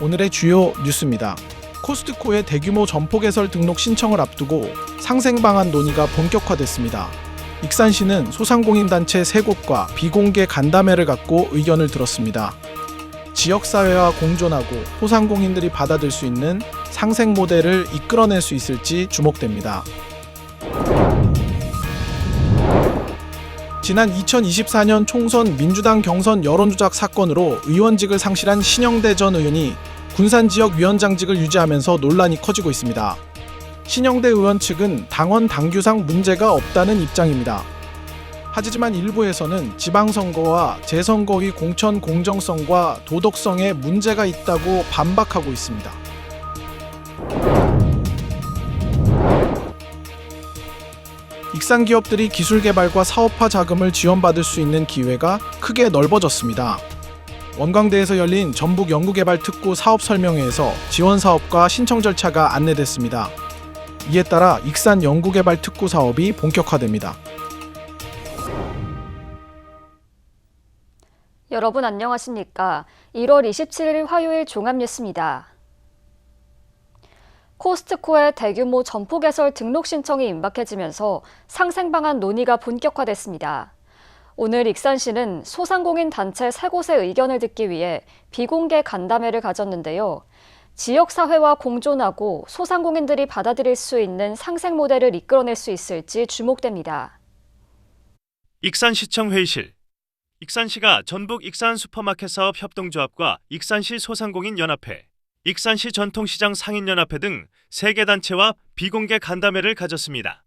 오늘의 주요 뉴스입니다. 코스트코의 대규모 점포 개설 등록 신청을 앞두고 상생 방안 논의가 본격화됐습니다. 익산시는 소상공인단체 3곳과 비공개 간담회를 갖고 의견을 들었습니다. 지역사회와 공존하고 소상공인들이 받아들 수 있는 상생 모델을 이끌어낼 수 있을지 주목됩니다. 지난 2024년 총선 민주당 경선 여론조작 사건으로 의원직을 상실한 신영대 전 의원이 군산지역위원장직을 유지하면서 논란이 커지고 있습니다. 신영대 의원 측은 당원 당규상 문제가 없다는 입장입니다. 하지만 일부에서는 지방선거와 재선거의 공천 공정성과 도덕성에 문제가 있다고 반박하고 있습니다. 익산 기업들이 기술 개발과 사업화 자금을 지원받을 수 있는 기회가 크게 넓어졌습니다. 원광대에서 열린 전북 연구개발특구 사업설명회에서 지원 사업과 신청 절차가 안내됐습니다. 이에 따라 익산 연구개발특구 사업이 본격화됩니다. 여러분 안녕하십니까? 1월 27일 화요일 종합뉴스입니다. 코스트코의 대규모 점포 개설 등록 신청이 임박해지면서 상생 방안 논의가 본격화됐습니다. 오늘 익산시는 소상공인 단체 3곳의 의견을 듣기 위해 비공개 간담회를 가졌는데요. 지역사회와 공존하고 소상공인들이 받아들일 수 있는 상생 모델을 이끌어낼 수 있을지 주목됩니다. 익산시청 회의실. 익산시가 전북 익산 슈퍼마켓 사업 협동조합과 익산시 소상공인 연합회, 익산시 전통시장 상인연합회 등 3개 단체와 비공개 간담회를 가졌습니다.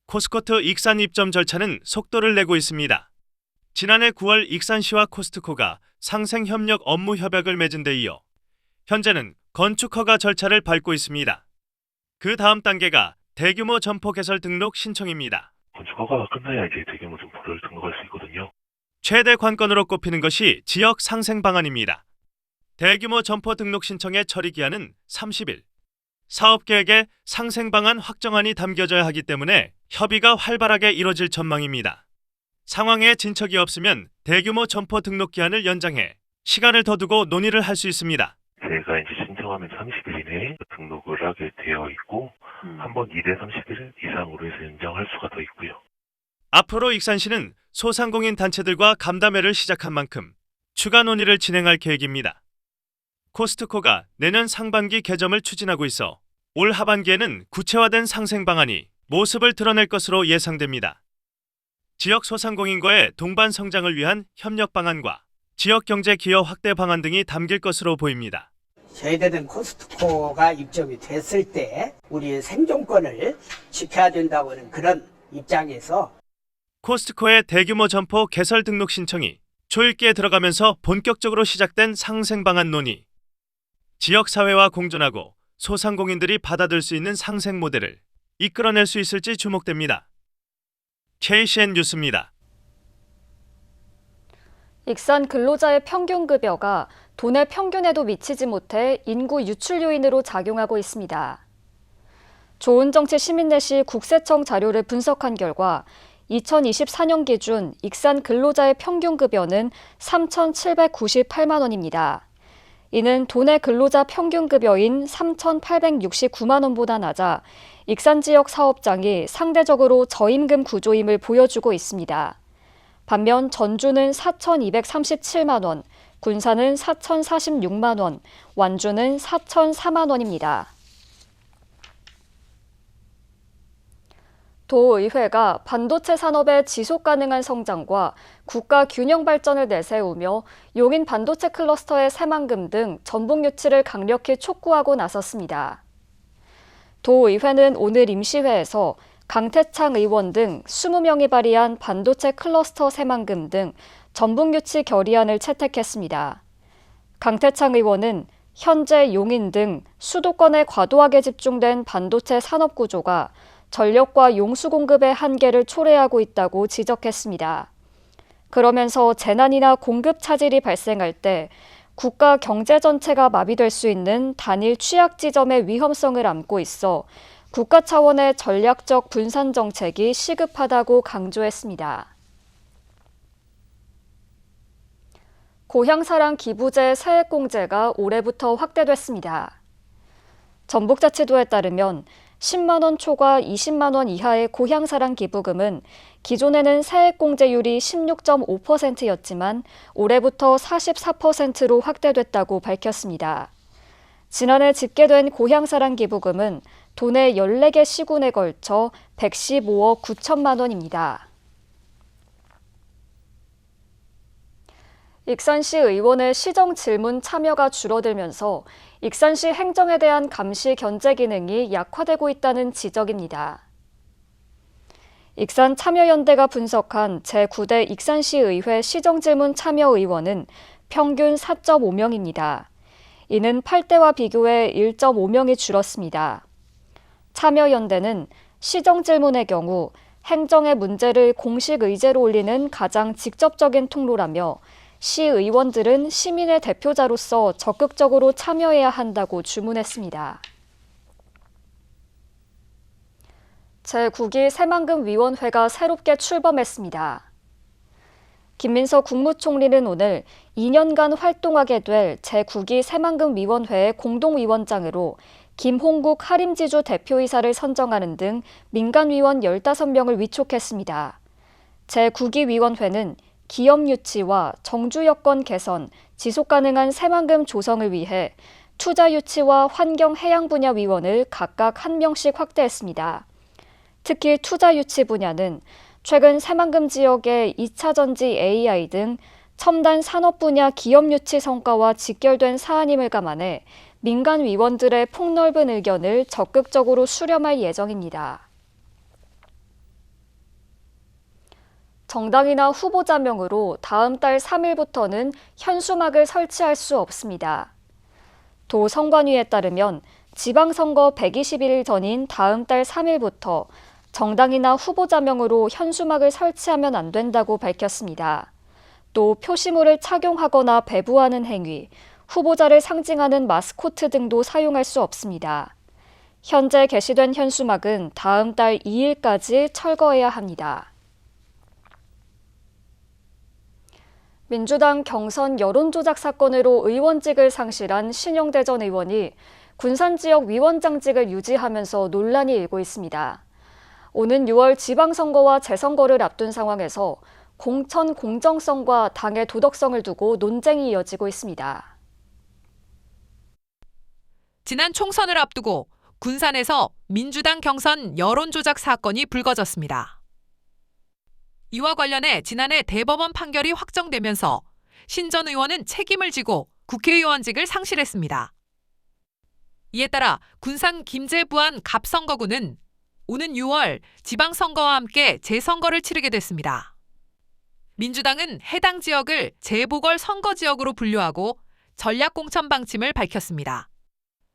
코스코트 익산 입점 절차는 속도를 내고 있습니다. 지난해 9월 익산시와 코스트코가 상생협력 업무 협약을 맺은 데 이어 현재는 건축 허가 절차를 밟고 있습니다. 그 다음 단계가 대규모 점포 개설 등록 신청입니다. 건축 허가가 끝나야 이제 대규모 점포를 등록할 수 있거든요. 최대 관건으로 꼽히는 것이 지역 상생 방안입니다. 대규모 점포 등록 신청의 처리 기한은 30일. 사업 계획에 상생 방안 확정안이 담겨져야 하기 때문에 협의가 활발하게 이뤄질 전망입니다. 상황에 진척이 없으면 대규모 점포 등록 기한을 연장해 시간을 더 두고 논의를 할 수 있습니다. 제가 이제 신청하면 30일 이내에 등록을 하게 되어 있고 한 번 2대 30일 이상으로 해서 연장할 수가 더 있고요. 앞으로 익산시는 소상공인 단체들과 간담회를 시작한 만큼 추가 논의를 진행할 계획입니다. 코스트코가 내년 상반기 개점을 추진하고 있어 올 하반기에는 구체화된 상생 방안이 모습을 드러낼 것으로 예상됩니다. 지역 소상공인과의 동반 성장을 위한 협력 방안과 지역 경제 기여 확대 방안 등이 담길 것으로 보입니다. 저희들은 코스트코가 입점이 됐을 때 우리의 생존권을 지켜야 된다고는 그런 입장에서 코스트코의 대규모 점포 개설 등록 신청이 초읽기에 들어가면서 본격적으로 시작된 상생 방안 논의. 지역사회와 공존하고 소상공인들이 받아들 수 있는 상생 모델을 이끌어낼 수 있을지 주목됩니다. KCN 뉴스입니다. 익산 근로자의 평균 급여가 도내 평균에도 미치지 못해 인구 유출 요인으로 작용하고 있습니다. 조은정치 시민내시 국세청 자료를 분석한 결과 2024년 기준 익산 근로자의 평균 급여는 3,798만 원입니다. 이는 도내 근로자 평균 급여인 3,869만 원보다 낮아 익산 지역 사업장이 상대적으로 저임금 구조임을 보여주고 있습니다. 반면 전주는 4,237만 원, 군산은 4,046만 원, 완주는 4,004만 원입니다. 도의회가 반도체 산업의 지속가능한 성장과 국가 균형 발전을 내세우며 용인 반도체 클러스터의 새만금 등 전북 유치를 강력히 촉구하고 나섰습니다. 도의회는 오늘 임시회에서 강태창 의원 등 20명이 발의한 반도체 클러스터 새만금 등 전북 유치 결의안을 채택했습니다. 강태창 의원은 현재 용인 등 수도권에 과도하게 집중된 반도체 산업 구조가 전력과 용수 공급의 한계를 초래하고 있다고 지적했습니다. 그러면서 재난이나 공급 차질이 발생할 때 국가 경제 전체가 마비될 수 있는 단일 취약 지점의 위험성을 안고 있어 국가 차원의 전략적 분산 정책이 시급하다고 강조했습니다. 고향사랑 기부제 세액공제가 올해부터 확대됐습니다. 전북자치도에 따르면 10만 원 초과 20만 원 이하의 고향사랑 기부금은 기존에는 세액공제율이 16.5%였지만 올해부터 44%로 확대됐다고 밝혔습니다. 지난해 집계된 고향사랑 기부금은 도내 14개 시군에 걸쳐 115억 9천만 원입니다. 익산시 의원의 시정 질문 참여가 줄어들면서 익산시 행정에 대한 감시 견제 기능이 약화되고 있다는 지적입니다. 익산 참여연대가 분석한 제9대 익산시의회 시정질문 참여 의원은 평균 4.5명입니다. 이는 8대와 비교해 1.5명이 줄었습니다. 참여연대는 시정질문의 경우 행정의 문제를 공식 의제로 올리는 가장 직접적인 통로라며 시의원들은 시민의 대표자로서 적극적으로 참여해야 한다고 주문했습니다. 제9기 새만금위원회가 새롭게 출범했습니다. 김민석 국무총리는 오늘 2년간 활동하게 될 제9기 새만금위원회의 공동위원장으로 김홍국 하림지주 대표이사를 선정하는 등 민간위원 15명을 위촉했습니다. 제9기 위원회는 기업 유치와 정주 여건 개선, 지속 가능한 새만금 조성을 위해 투자 유치와 환경 해양 분야 위원을 각각 1명씩 확대했습니다. 특히 투자 유치 분야는 최근 새만금 지역의 2차 전지 AI 등 첨단 산업 분야 기업 유치 성과와 직결된 사안임을 감안해 민간 위원들의 폭넓은 의견을 적극적으로 수렴할 예정입니다. 정당이나 후보자명으로 다음 달 3일부터는 현수막을 설치할 수 없습니다. 도 선관위에 따르면 지방선거 121일 전인 다음 달 3일부터 정당이나 후보자명으로 현수막을 설치하면 안 된다고 밝혔습니다. 또 표시물을 착용하거나 배부하는 행위, 후보자를 상징하는 마스코트 등도 사용할 수 없습니다. 현재 게시된 현수막은 다음 달 2일까지 철거해야 합니다. 민주당 경선 여론조작 사건으로 의원직을 상실한 신영대 전 의원이 군산지역 위원장직을 유지하면서 논란이 일고 있습니다. 오는 6월 지방선거와 재선거를 앞둔 상황에서 공천 공정성과 당의 도덕성을 두고 논쟁이 이어지고 있습니다. 지난 총선을 앞두고 군산에서 민주당 경선 여론조작 사건이 불거졌습니다. 이와 관련해 지난해 대법원 판결이 확정되면서 신 전 의원은 책임을 지고 국회의원직을 상실했습니다. 이에 따라 군산 김제부안 갑선거구는 오는 6월 지방선거와 함께 재선거를 치르게 됐습니다. 민주당은 해당 지역을 재보궐 선거지역으로 분류하고 전략공천 방침을 밝혔습니다.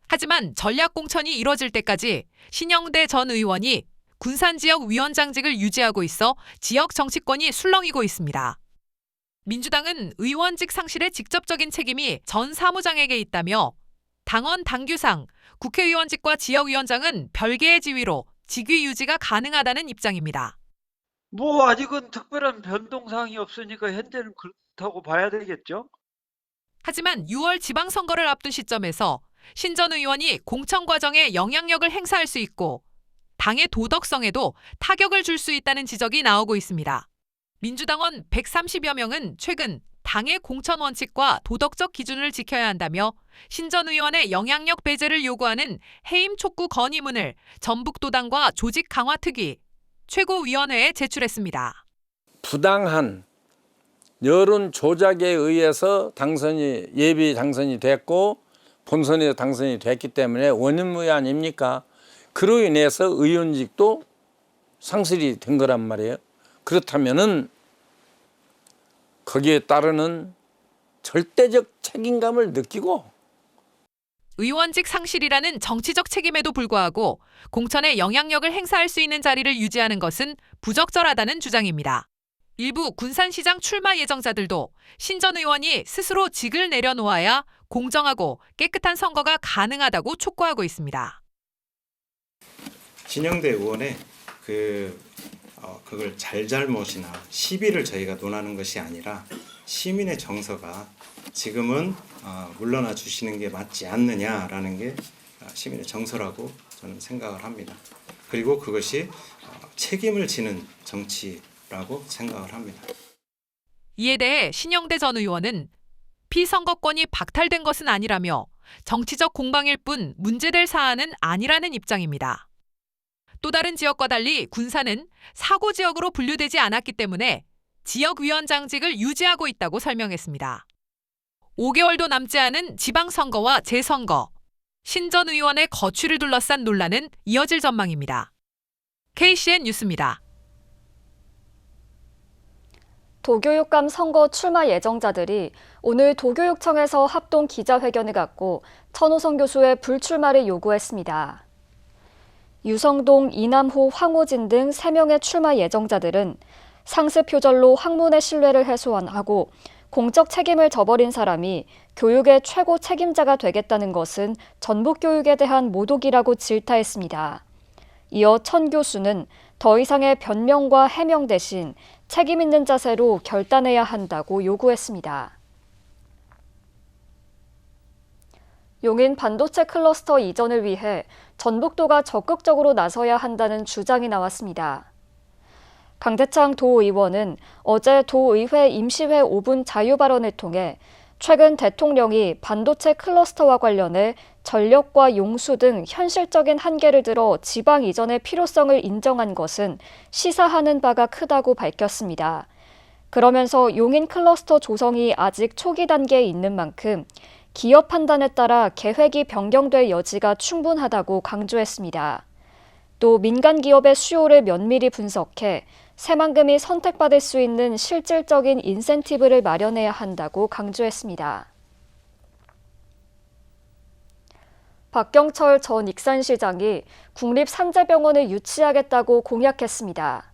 하지만 전략공천이 이뤄질 때까지 신영대 전 의원이 군산 지역 위원장직을 유지하고 있어 지역 정치권이 술렁이고 있습니다. 민주당은 의원직 상실의 직접적인 책임이 전 사무장에게 있다며 당원 당규상 국회의원직과 지역위원장은 별개의 지위로 직위 유지가 가능하다는 입장입니다. 아직은 특별한 변동사항이 없으니까 현재는 그렇다고 봐야 되겠죠. 하지만 6월 지방선거를 앞둔 시점에서 신 전 의원이 공천 과정에 영향력을 행사할 수 있고 당의 도덕성에도 타격을 줄 수 있다는 지적이 나오고 있습니다. 민주당원 130여 명은 최근 당의 공천 원칙과 도덕적 기준을 지켜야 한다며 신 전 의원의 영향력 배제를 요구하는 해임 촉구 건의문을 전북도당과 조직 강화 특위, 최고위원회에 제출했습니다. 부당한 여론 조작에 의해서 예비 당선이 됐고 본선에서 당선이 됐기 때문에 원인무효 아닙니까? 그로 인해서 의원직도 상실이 된 거란 말이에요. 그렇다면은 거기에 따르는 절대적 책임감을 느끼고 의원직 상실이라는 정치적 책임에도 불구하고 공천에 영향력을 행사할 수 있는 자리를 유지하는 것은 부적절하다는 주장입니다. 일부 군산시장 출마 예정자들도 신 전 의원이 스스로 직을 내려놓아야 공정하고 깨끗한 선거가 가능하다고 촉구하고 있습니다. 신영대 의원의 그걸 잘잘못이나 시비를 저희가 논하는 것이 아니라 시민의 정서가 지금은 물러나 주시는 게 맞지 않느냐라는 게 시민의 정서라고 저는 생각을 합니다. 그리고 그것이 책임을 지는 정치라고 생각을 합니다. 이에 대해 신영대 전 의원은 피선거권이 박탈된 것은 아니라며 정치적 공방일 뿐 문제될 사안은 아니라는 입장입니다. 또 다른 지역과 달리 군산은 사고 지역으로 분류되지 않았기 때문에 지역위원장직을 유지하고 있다고 설명했습니다. 5개월도 남지 않은 지방선거와 재선거, 신 전 의원의 거취를 둘러싼 논란은 이어질 전망입니다. KCN 뉴스입니다. 도교육감 선거 출마 예정자들이 오늘 도교육청에서 합동 기자회견을 갖고 천호성 교수의 불출마를 요구했습니다. 유성동, 이남호, 황호진 등 3명의 출마 예정자들은 상습 표절로 학문의 신뢰를 훼손하고 공적 책임을 저버린 사람이 교육의 최고 책임자가 되겠다는 것은 전북교육에 대한 모독이라고 질타했습니다. 이어 천 교수는 더 이상의 변명과 해명 대신 책임 있는 자세로 결단해야 한다고 요구했습니다. 용인 반도체 클러스터 이전을 위해 전북도가 적극적으로 나서야 한다는 주장이 나왔습니다. 강대창 도의원은 어제 도의회 임시회 5분 자유 발언을 통해 최근 대통령이 반도체 클러스터와 관련해 전력과 용수 등 현실적인 한계를 들어 지방 이전의 필요성을 인정한 것은 시사하는 바가 크다고 밝혔습니다. 그러면서 용인 클러스터 조성이 아직 초기 단계에 있는 만큼 기업 판단에 따라 계획이 변경될 여지가 충분하다고 강조했습니다. 또 민간 기업의 수요를 면밀히 분석해 새만금이 선택받을 수 있는 실질적인 인센티브를 마련해야 한다고 강조했습니다. 박경철 전 익산시장이 국립산재병원을 유치하겠다고 공약했습니다.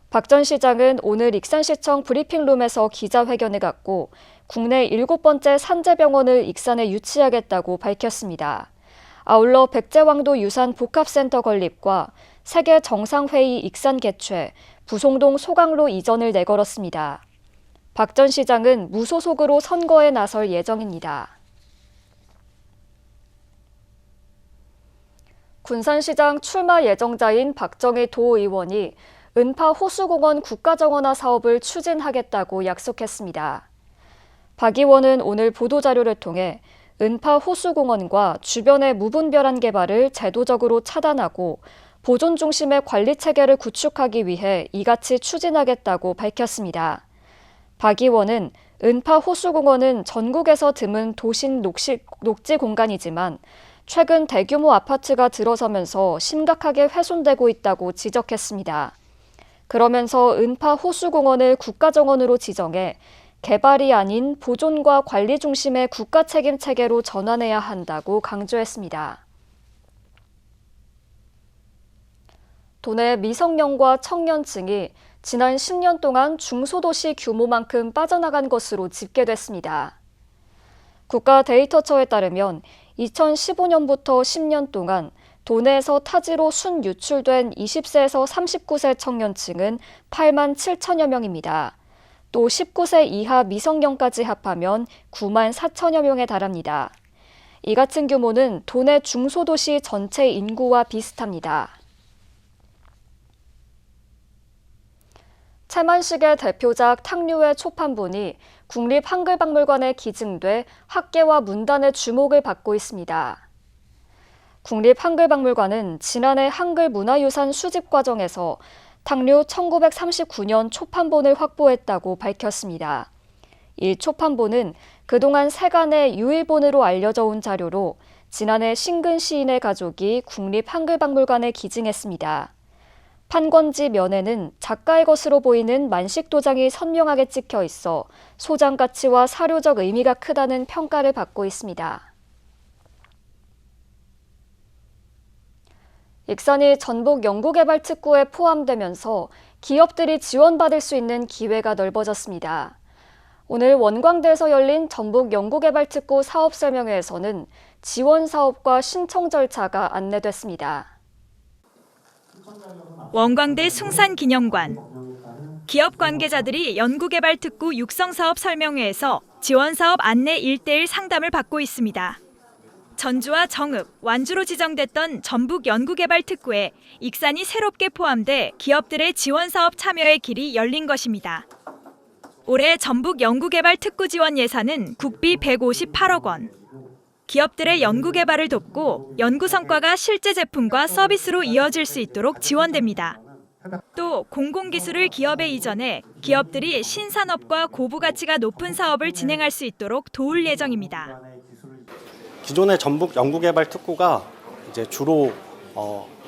박 전 시장은 오늘 익산시청 브리핑룸에서 기자회견을 갖고 국내 7번째 산재병원을 익산에 유치하겠다고 밝혔습니다. 아울러 백제왕도 유산 복합센터 건립과 세계 정상회의 익산 개최, 부송동 소강로 이전을 내걸었습니다. 박 전 시장은 무소속으로 선거에 나설 예정입니다. 군산시장 출마 예정자인 박정희 도의원이 은파 호수공원 국가정원화 사업을 추진하겠다고 약속했습니다. 박 의원은 오늘 보도자료를 통해 은파 호수공원과 주변의 무분별한 개발을 제도적으로 차단하고 보존 중심의 관리 체계를 구축하기 위해 이같이 추진하겠다고 밝혔습니다. 박 의원은 은파 호수공원은 전국에서 드문 도심 녹지 공간이지만 최근 대규모 아파트가 들어서면서 심각하게 훼손되고 있다고 지적했습니다. 그러면서 은파 호수공원을 국가정원으로 지정해 개발이 아닌 보존과 관리 중심의 국가 책임 체계로 전환해야 한다고 강조했습니다. 도내 미성년과 청년층이 지난 10년 동안 중소도시 규모만큼 빠져나간 것으로 집계됐습니다. 국가데이터처에 따르면 2015년부터 10년 동안 도내에서 타지로 순유출된 20세에서 39세 청년층은 8만 7천여 명입니다. 또 19세 이하 미성년까지 합하면 9만 4천여 명에 달합니다. 이 같은 규모는 도내 중소도시 전체 인구와 비슷합니다. 채만식의 대표작 탕류의 초판본이 국립한글박물관에 기증돼 학계와 문단의 주목을 받고 있습니다. 국립한글박물관은 지난해 한글문화유산 수집 과정에서 탕류 1939년 초판본을 확보했다고 밝혔습니다. 이 초판본은 그동안 세간의 유일본으로 알려져 온 자료로 지난해 신근 시인의 가족이 국립한글박물관에 기증했습니다. 판권지 면에는 작가의 것으로 보이는 만식 도장이 선명하게 찍혀 있어 소장 가치와 사료적 의미가 크다는 평가를 받고 있습니다. 익산이 전북 연구개발특구에 포함되면서 기업들이 지원받을 수 있는 기회가 넓어졌습니다. 오늘 원광대에서 열린 전북 연구개발특구 사업설명회에서는 지원 사업과 신청 절차가 안내됐습니다. 원광대 숭산기념관. 기업 관계자들이 연구개발특구 육성사업 설명회에서 지원사업 안내 1:1 상담을 받고 있습니다. 전주와 정읍, 완주로 지정됐던 전북 연구개발특구에 익산이 새롭게 포함돼 기업들의 지원사업 참여의 길이 열린 것입니다. 올해 전북 연구개발특구 지원 예산은 국비 158억 원. 기업들의 연구개발을 돕고 연구 성과가 실제 제품과 서비스로 이어질 수 있도록 지원됩니다. 또 공공기술을 기업에 이전해 기업들이 신산업과 고부가치가 높은 사업을 진행할 수 있도록 도울 예정입니다. 기존의 전북 연구개발특구가 이제 주로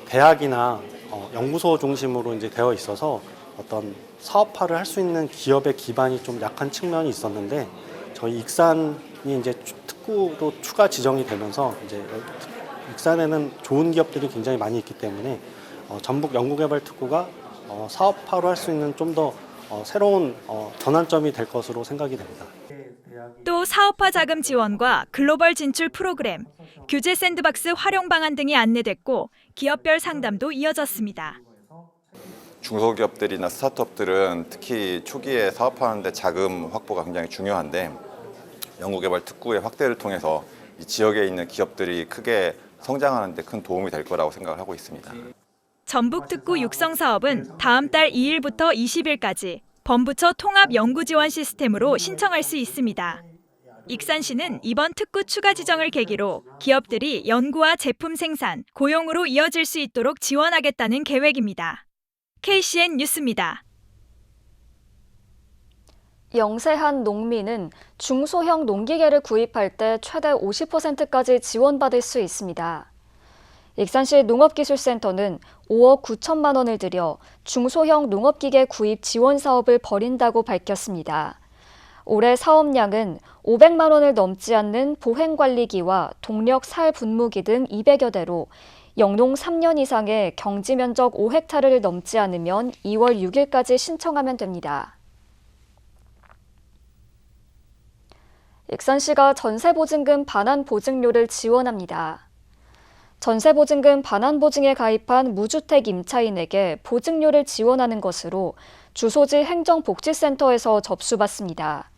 대학이나 연구소 중심으로 이제 되어 있어서 어떤 사업화를 할 수 있는 기업의 기반이 좀 약한 측면이 있었는데 저희 익산이 이제 특구로 추가 지정이 되면서 이제 익산에는 좋은 기업들이 굉장히 많이 있기 때문에 전북 연구개발특구가 사업화로 할 수 있는 좀 더 새로운 전환점이 될 것으로 생각이 됩니다. 또 사업화 자금 지원과 글로벌 진출 프로그램, 규제 샌드박스 활용 방안 등이 안내됐고 기업별 상담도 이어졌습니다. 중소기업들이나 스타트업들은 특히 초기에 사업하는데 자금 확보가 굉장히 중요한데 연구개발 특구의 확대를 통해서 이 지역에 있는 기업들이 크게 성장하는 데 큰 도움이 될 거라고 생각을 하고 있습니다. 전북특구 육성 사업은 다음 달 2일부터 20일까지 범부처 통합 연구 지원 시스템으로 신청할 수 있습니다. 익산시는 이번 특구 추가 지정을 계기로 기업들이 연구와 제품 생산, 고용으로 이어질 수 있도록 지원하겠다는 계획입니다. KCN 뉴스입니다. 영세한 농민은 중소형 농기계를 구입할 때 최대 50%까지 지원받을 수 있습니다. 익산시 농업기술센터는 5억 9천만 원을 들여 중소형 농업기계 구입 지원 사업을 벌인다고 밝혔습니다. 올해 사업량은 500만 원을 넘지 않는 보행관리기와 동력 살 분무기 등 200여 대로 영농 3년 이상의 경지 면적 5헥타르를 넘지 않으면 2월 6일까지 신청하면 됩니다. 익산시가 전세보증금 반환보증료를 지원합니다. 전세보증금 반환보증에 가입한 무주택 임차인에게 보증료를 지원하는 것으로 주소지 행정복지센터에서 접수받습니다.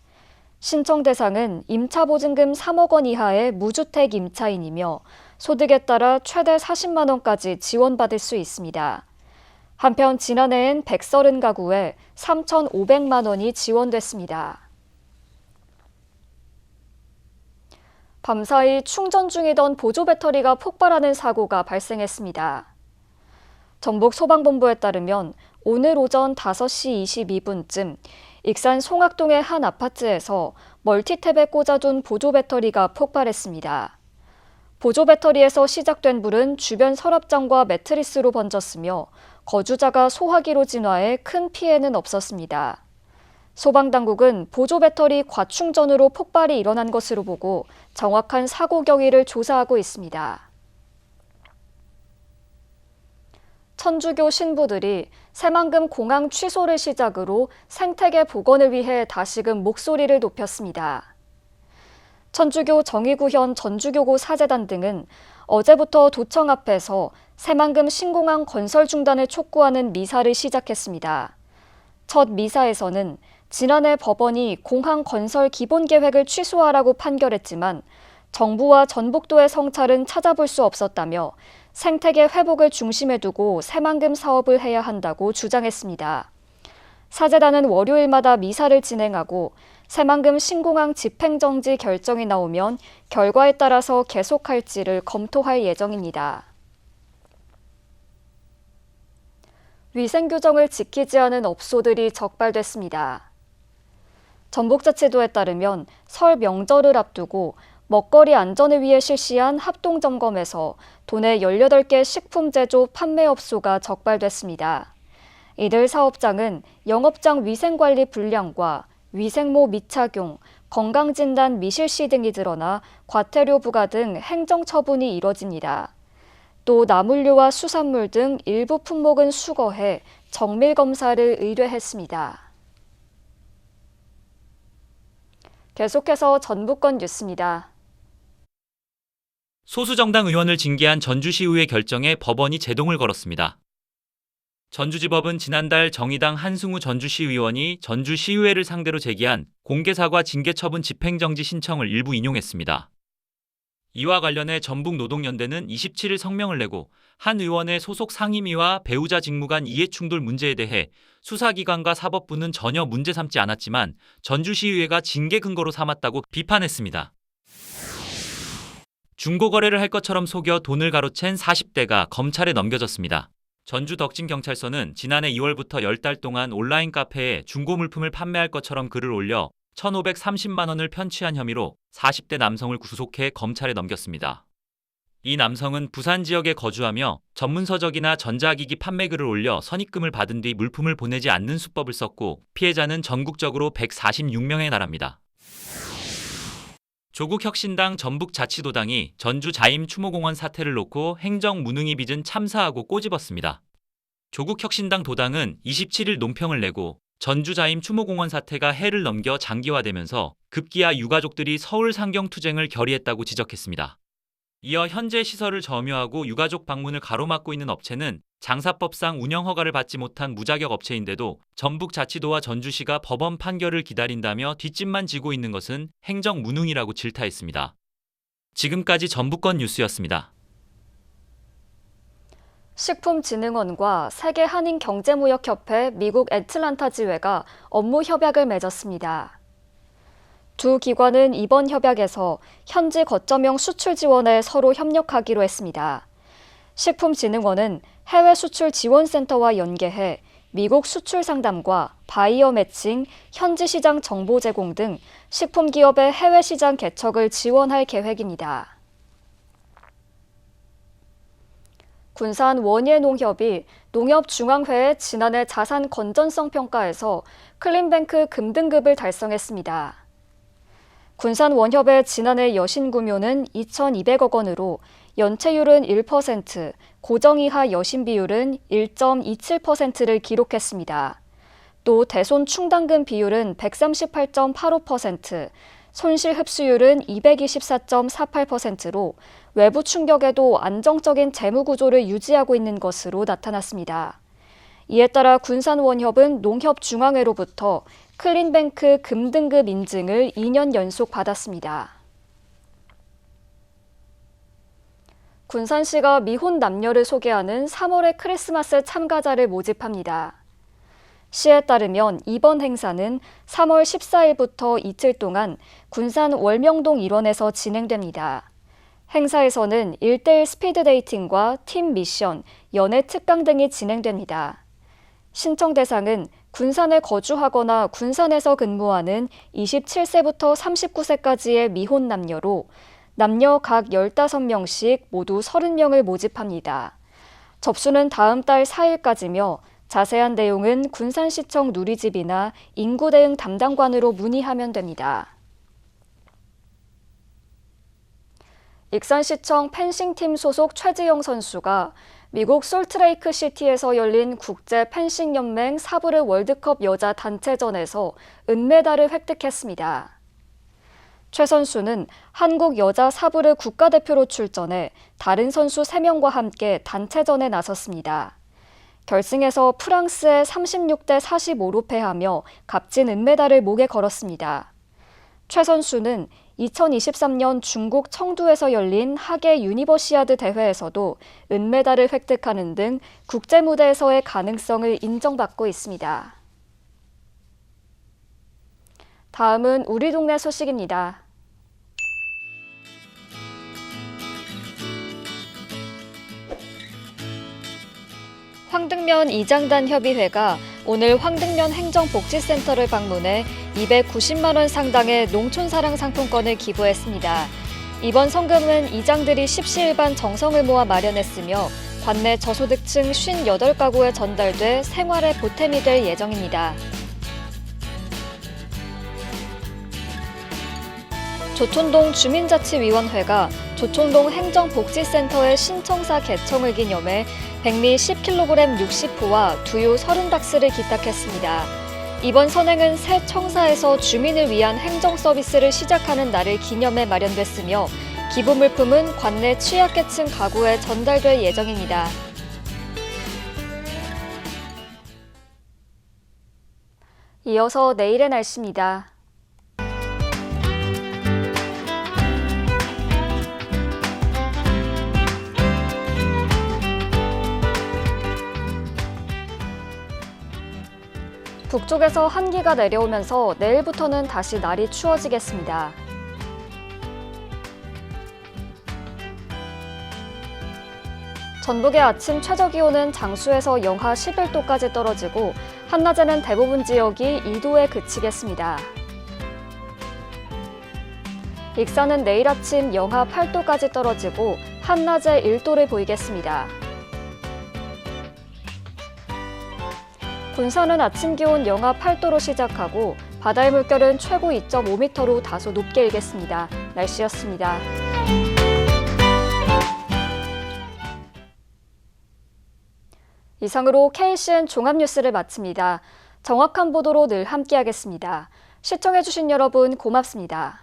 신청 대상은 임차보증금 3억 원 이하의 무주택 임차인이며 소득에 따라 최대 40만 원까지 지원받을 수 있습니다. 한편 지난해엔 130가구에 3,500만 원이 지원됐습니다. 밤사이 충전 중이던 보조 배터리가 폭발하는 사고가 발생했습니다. 전북소방본부에 따르면 오늘 오전 5시 22분쯤 익산 송악동의 한 아파트에서 멀티탭에 꽂아둔 보조 배터리가 폭발했습니다. 보조 배터리에서 시작된 불은 주변 서랍장과 매트리스로 번졌으며 거주자가 소화기로 진화해 큰 피해는 없었습니다. 소방당국은 보조 배터리 과충전으로 폭발이 일어난 것으로 보고 정확한 사고 경위를 조사하고 있습니다. 천주교 신부들이 새만금 공항 취소를 시작으로 생태계 복원을 위해 다시금 목소리를 높였습니다. 천주교 정의구현 전주교구 사제단 등은 어제부터 도청 앞에서 새만금 신공항 건설 중단을 촉구하는 미사를 시작했습니다. 첫 미사에서는 지난해 법원이 공항 건설 기본 계획을 취소하라고 판결했지만 정부와 전북도의 성찰은 찾아볼 수 없었다며 생태계 회복을 중심에 두고 새만금 사업을 해야 한다고 주장했습니다. 사제단은 월요일마다 미사를 진행하고 새만금 신공항 집행정지 결정이 나오면 결과에 따라서 계속할지를 검토할 예정입니다. 위생규정을 지키지 않은 업소들이 적발됐습니다. 전북자치도에 따르면 설 명절을 앞두고 먹거리 안전을 위해 실시한 합동점검에서 도내 18개 식품 제조 판매업소가 적발됐습니다. 이들 사업장은 영업장 위생관리 불량과 위생모 미착용, 건강진단 미실시 등이 드러나 과태료 부과 등 행정처분이 이뤄집니다. 또 나물류와 수산물 등 일부 품목은 수거해 정밀검사를 의뢰했습니다. 계속해서 전북권 뉴스입니다. 소수정당 의원을 징계한 전주시의회 결정에 법원이 제동을 걸었습니다. 전주지법은 지난달 정의당 한승우 전주시의원이 전주시의회를 상대로 제기한 공개사과 징계처분 집행정지 신청을 일부 인용했습니다. 이와 관련해 전북노동연대는 27일 성명을 내고 한 의원의 소속 상임위와 배우자 직무 간 이해충돌 문제에 대해 수사기관과 사법부는 전혀 문제 삼지 않았지만 전주시의회가 징계 근거로 삼았다고 비판했습니다. 중고거래를 할 것처럼 속여 돈을 가로챈 40대가 검찰에 넘겨졌습니다. 전주 덕진경찰서는 지난해 2월부터 10달 동안 온라인 카페에 중고 물품을 판매할 것처럼 글을 올려 1,530만 원을 편취한 혐의로 40대 남성을 구속해 검찰에 넘겼습니다. 이 남성은 부산 지역에 거주하며 전문서적이나 전자기기 판매글을 올려 선입금을 받은 뒤 물품을 보내지 않는 수법을 썼고 피해자는 전국적으로 146명에 달합니다. 조국혁신당 전북자치도당이 전주 자임 추모공원 사태를 놓고 행정 무능이 빚은 참사하고 꼬집었습니다. 조국혁신당 도당은 27일 논평을 내고 전주 자임 추모공원 사태가 해를 넘겨 장기화되면서 급기야 유가족들이 서울 상경 투쟁을 결의했다고 지적했습니다. 이어 현재 시설을 점유하고 유가족 방문을 가로막고 있는 업체는 장사법상 운영 허가를 받지 못한 무자격 업체인데도 전북자치도와 전주시가 법원 판결을 기다린다며 뒷짐만 지고 있는 것은 행정 무능이라고 질타했습니다. 지금까지 전북권 뉴스였습니다. 식품진흥원과 세계 한인경제무역협회 미국 애틀란타 지회가 업무 협약을 맺었습니다. 두 기관은 이번 협약에서 현지 거점형 수출 지원에 서로 협력하기로 했습니다. 식품진흥원은 해외 수출 지원센터와 연계해 미국 수출 상담과 바이어 매칭, 현지 시장 정보 제공 등 식품 기업의 해외 시장 개척을 지원할 계획입니다. 군산 원예농협이 농협중앙회의 지난해 자산 건전성 평가에서 클린뱅크 금등급을 달성했습니다. 군산 원협의 지난해 여신구묘는 2,200억 원으로 연체율은 1%, 고정 이하 여신 비율은 1.27%를 기록했습니다. 또 대손 충당금 비율은 138.85%, 손실 흡수율은 224.48%로 외부 충격에도 안정적인 재무 구조를 유지하고 있는 것으로 나타났습니다. 이에 따라 군산원협은 농협중앙회로부터 클린뱅크 금등급 인증을 2년 연속 받았습니다. 군산시가 미혼 남녀를 소개하는 3월의 크리스마스 참가자를 모집합니다. 시에 따르면 이번 행사는 3월 14일부터 이틀 동안 군산 월명동 일원에서 진행됩니다. 행사에서는 1대1 스피드 데이팅과 팀 미션, 연애 특강 등이 진행됩니다. 신청 대상은 군산에 거주하거나 군산에서 근무하는 27세부터 39세까지의 미혼 남녀로 남녀 각 15명씩 모두 30명을 모집합니다. 접수는 다음 달 4일까지며 자세한 내용은 군산시청 누리집이나 인구대응 담당관으로 문의하면 됩니다. 익산시청 펜싱팀 소속 최지영 선수가 미국 솔트레이크 시티에서 열린 국제 펜싱 연맹 사브르 월드컵 여자 단체전에서 은메달을 획득했습니다. 최 선수는 한국 여자 사브르 국가대표로 출전해 다른 선수 3명과 함께 단체전에 나섰습니다. 결승에서 프랑스에 36대 45로 패하며 값진 은메달을 목에 걸었습니다. 최 선수는 2023년 중국 청두에서 열린 하계 유니버시아드 대회에서도 은메달을 획득하는 등 국제 무대에서의 가능성을 인정받고 있습니다. 다음은 우리 동네 소식입니다. 황등면 이장단 협의회가 오늘 황등면 행정복지센터를 방문해 290만 원 상당의 농촌사랑 상품권을 기부했습니다. 이번 성금은 이장들이 십시일반 정성을 모아 마련했으며 관내 저소득층 58가구에 전달돼 생활에 보탬이 될 예정입니다. 조촌동 주민자치위원회가 조촌동 행정복지센터의 신청사 개청을 기념해 백미 10kg 60포와 두유 30박스를 기탁했습니다. 이번 선행은 새 청사에서 주민을 위한 행정 서비스를 시작하는 날을 기념해 마련됐으며 기부 물품은 관내 취약계층 가구에 전달될 예정입니다. 이어서 내일의 날씨입니다. 북쪽에서 한기가 내려오면서 내일부터는 다시 날이 추워지겠습니다. 전북의 아침 최저기온은 장수에서 영하 11도까지 떨어지고 한낮에는 대부분 지역이 2도에 그치겠습니다. 익산은 내일 아침 영하 8도까지 떨어지고 한낮에 1도를 보이겠습니다. 군산은 아침 기온 영하 8도로 시작하고 바다의 물결은 최고 2.5m로 다소 높게 일겠습니다. 날씨였습니다. 이상으로 KCN 종합뉴스를 마칩니다. 정확한 보도로 늘 함께하겠습니다. 시청해주신 여러분 고맙습니다.